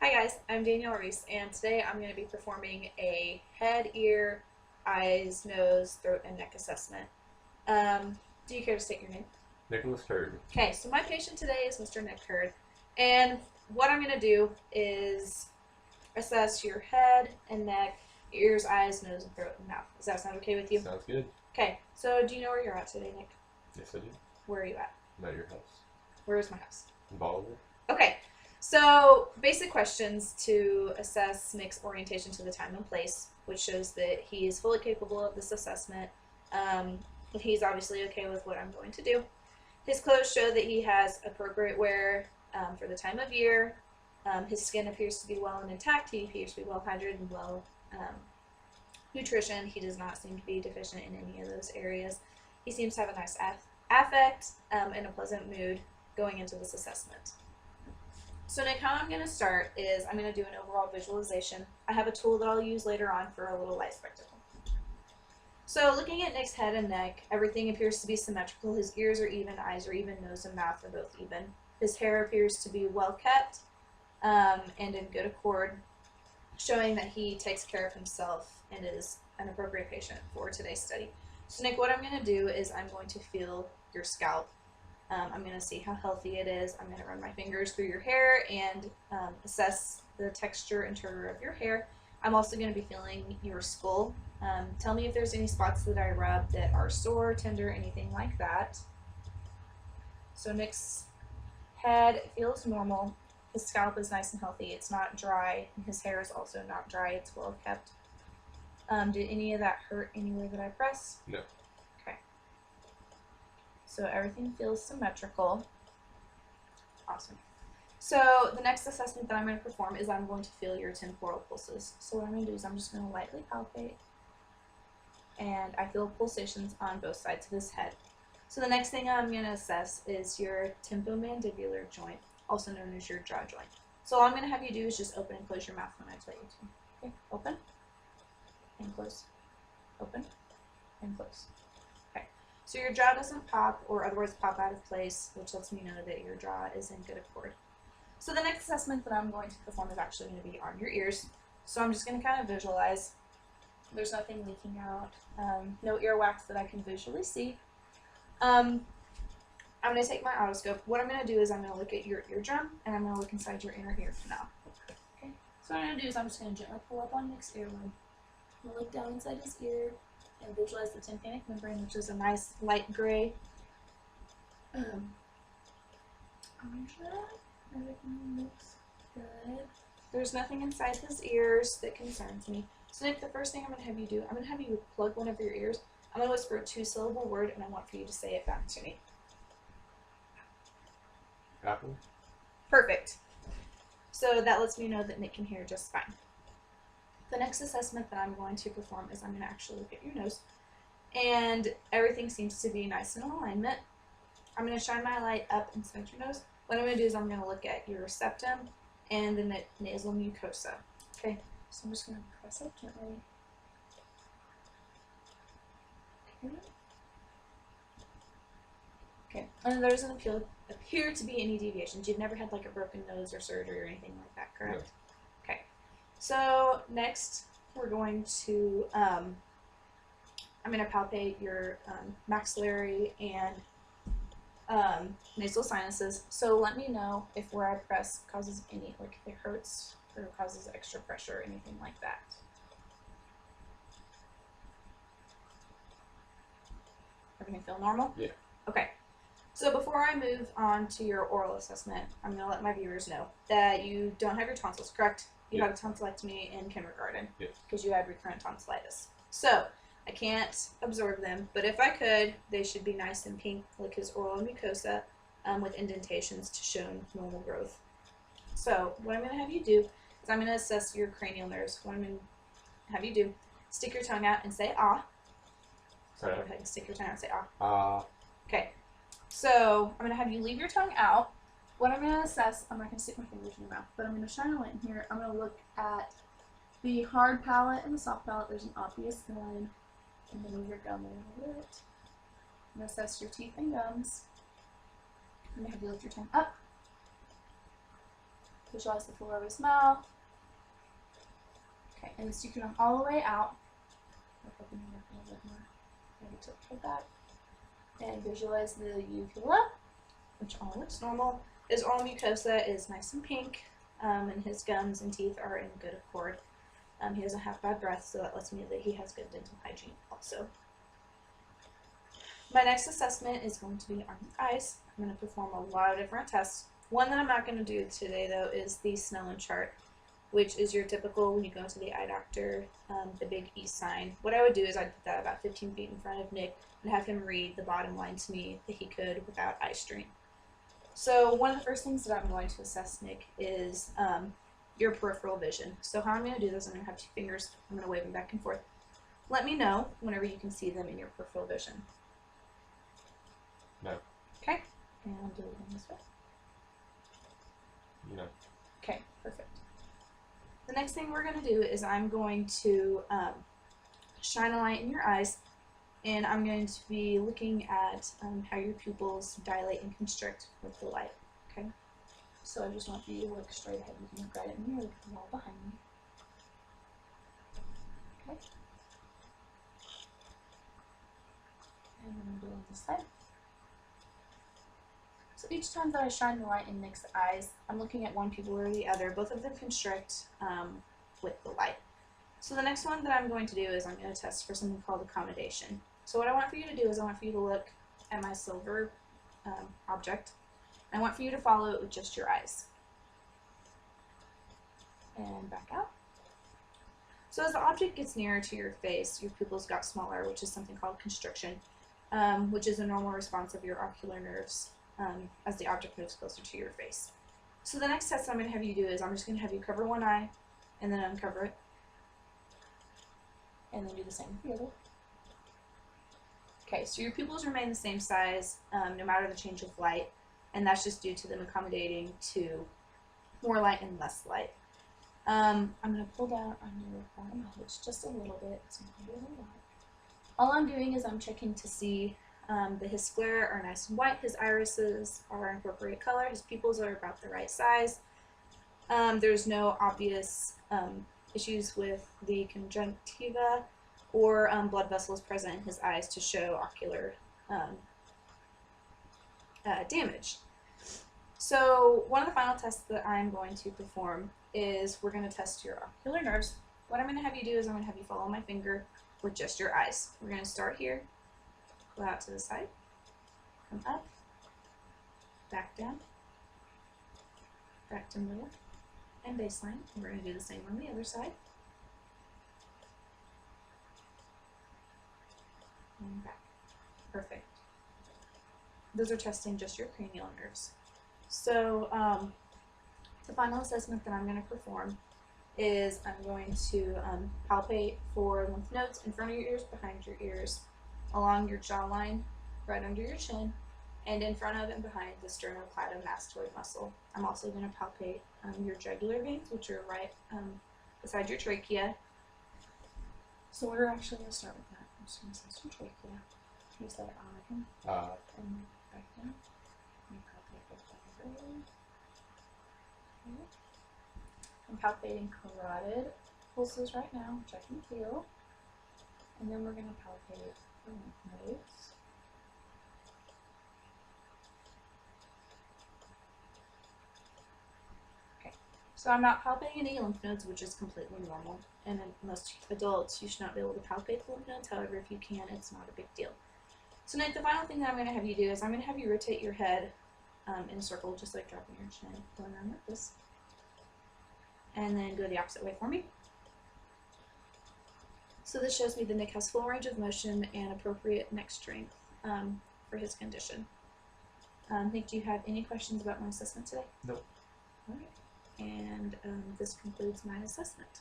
Hi guys, I'm Danielle Reese, and today I'm going to be performing a head, ear, eyes, nose, throat, and neck assessment. Do you care to state your name? Nicholas Hurd. Okay, so my patient today is Mr. Nick Hurd, and what I'm going to do is assess your head and neck, ears, eyes, nose, and throat, and mouth. Does that sound okay with you? Sounds good. Okay, so do you know where you're at today, Nick? Yes, I do. Where are you at? I'm at your house. Where is my house? In Bolivar. Okay, so basic questions to assess Nick's orientation to the time and place, which shows that he is fully capable of this assessment. Um, he's obviously okay with what I'm going to do. His clothes show that he has appropriate wear for the time of year. His skin appears to be well and intact. He appears to be well hydrated and well nutrition. He does not seem to be deficient in any of those areas. He seems to have a nice affect and a pleasant mood going into this assessment. So Nick, how I'm going to start is I'm going to do an overall visualization. I have a tool that I'll use later on for a little light spectacle. So looking at Nick's head and neck, everything appears to be symmetrical. His ears are even, eyes are even, nose and mouth are both even. His hair appears to be well kept and in good accord, showing that he takes care of himself and is an appropriate patient for today's study. So Nick, what I'm going to do is I'm going to feel your scalp. I'm going to see how healthy it is. I'm going to run my fingers through your hair and assess the texture and turn of your hair. I'm also going to be feeling your skull. Tell me if there's any spots that I rub that are sore, tender, anything like that. So Nick's head feels normal. His scalp is nice and healthy. It's not dry. And his hair is also not dry. It's well kept. Did any of that hurt anywhere that I press? No. Okay. So everything feels symmetrical. Awesome. So the next assessment that I'm going to perform is I'm going to feel your temporal pulses. So what I'm going to do is I'm just going to lightly palpate, and I feel pulsations on both sides of his head. So the next thing I'm going to assess is your temporomandibular joint, also known as your jaw joint. So all I'm going to have you do is just open and close your mouth when I tell you to. Okay, open and close, open and close. Okay, so your jaw doesn't pop or otherwise pop out of place, which lets me know that your jaw is in good accord. So the next assessment that I'm going to perform is actually going to be on your ears. So I'm just going to kind of visualize. There's nothing leaking out, no earwax that I can visually see. I'm going to take my otoscope. What I'm going to do is I'm going to look at your eardrum, and I'm going to look inside your inner ear canal. Okay. So what I'm going to do is I'm just going to gently pull up on Nick's earlobe. I'm going to look down inside his ear and visualize the tympanic membrane, which is a nice light gray. Everything looks good. There's nothing inside his ears that concerns me. So Nick, the first thing I'm going to have you do, I'm going to have you plug one of your ears. I'm going to whisper a 2-syllable word, and I want for you to say it back to me. Apple. Perfect. So that lets me know that Nick can hear just fine. The next assessment that I'm going to perform is I'm going to actually look at your nose, and everything seems to be nice in alignment. I'm going to shine my light up inside your nose. What I'm going to do is I'm going to look at your septum and the nasal mucosa. Okay, so I'm just going to press up gently. Okay, and there doesn't appear to be any deviations. You've never had like a broken nose or surgery or anything like that, correct? No. Okay, so next we're going to, I'm going to palpate your maxillary and nasal sinuses. So let me know if where I press causes any, like if it hurts or causes extra pressure or anything like that. Everything feel normal? Yeah. Okay. So before I move on to your oral assessment, I'm going to let my viewers know that you don't have your tonsils, correct? You had a tonsillectomy in kindergarten because you had recurrent tonsillitis. So I can't absorb them, but if I could, they should be nice and pink like his oral mucosa with indentations to show normal growth. So what I'm going to have you do is I'm going to assess your cranial nerves. What I'm going to have you do, stick your tongue out and say ah. Sorry. Go ahead and stick your tongue out and say ah. Ah. Okay. So I'm going to have you leave your tongue out. What I'm going to assess, I'm not going to stick my fingers in your mouth, but I'm going to shine a light in here. I'm going to look at the hard palate and the soft palate. There's an obvious line. I'm going to move your gum a little bit. I'm going to assess your teeth and gums. I'm going to have you lift your tongue up. Visualize the floor of his mouth. Okay, and so you can come all the way out. Open your neck a little bit more. Maybe tilt your back. And visualize the uvula, which all looks normal. His oral mucosa is nice and pink, and his gums and teeth are in good accord. He doesn't have bad breath, so that lets me know that he has good dental hygiene also. My next assessment is going to be on his eyes. I'm going to perform a lot of different tests. One that I'm not going to do today, though, is the Snellen chart, which is your typical when you go to the eye doctor, the big E sign. What I would do is I'd put that about 15 feet in front of Nick and have him read the bottom line to me that he could without eye strain. So one of the first things that I'm going to assess Nick is your peripheral vision. So how I'm going to do this, I'm going to have two fingers. I'm going to wave them back and forth. Let me know whenever you can see them in your peripheral vision. No. Okay. And I'll do it in this way. No. Okay, perfect. The next thing we're going to do is I'm going to shine a light in your eyes, and I'm going to be looking at how your pupils dilate and constrict with the light. Okay. So I just want you to look straight ahead. You can look right at me or look at the wall behind me. Okay. And then I'm doing this side. So each time that I shine the light in Nick's eyes, I'm looking at one pupil or the other. Both of them constrict with the light. So the next one that I'm going to do is I'm going to test for something called accommodation. So what I want for you to do is I want for you to look at my silver object. I want for you to follow it with just your eyes. And back out. So as the object gets nearer to your face, your pupils got smaller, which is something called constriction, which is a normal response of your ocular nerves as the object moves closer to your face. So the next test I'm going to have you do is I'm just going to have you cover one eye and then uncover it. And then do the same with the other. Okay, so your pupils remain the same size no matter the change of light, and that's just due to them accommodating to more light and less light. I'm going to pull down on your bottom eyelids just a little bit. It's not going to be a lot. All I'm doing is I'm checking to see that his sclera are nice and white, his irises are incorporated color, his pupils are about the right size. There's no obvious issues with the conjunctiva or blood vessels present in his eyes to show ocular damage. So one of the final tests that I'm going to perform is we're going to test your ocular nerves. What I'm going to have you do is I'm going to have you follow my finger with just your eyes. We're going to start here, go out to the side, come up, back down, back to middle, and baseline. We're going to do the same on the other side. And back. Perfect. Those are testing just your cranial nerves. So the final assessment that I'm going to perform is I'm going to palpate for lymph nodes in front of your ears, behind your ears, along your jawline, right under your chin, and in front of and behind the sternocleidomastoid muscle. I'm also going to palpate your jugular veins, which are right beside your trachea. So we're actually going to start with that. I'm just going to test your trachea. Can you say again? And back down. And palpate both sides. Okay. I'm palpating carotid pulses right now, which I can feel. And then we're going to palpate the lymph nodes. Okay, so I'm not palpating any lymph nodes, which is completely normal. And in most adults, you should not be able to palpate the lymph nodes. However, if you can, it's not a big deal. So now the final thing that I'm going to have you do is I'm going to have you rotate your head in a circle, just like dropping your chin, going around like this. And then go the opposite way for me. So this shows me that Nick has full range of motion and appropriate neck strength for his condition. Nick, do you have any questions about my assessment today? Nope. All right. And this concludes my assessment.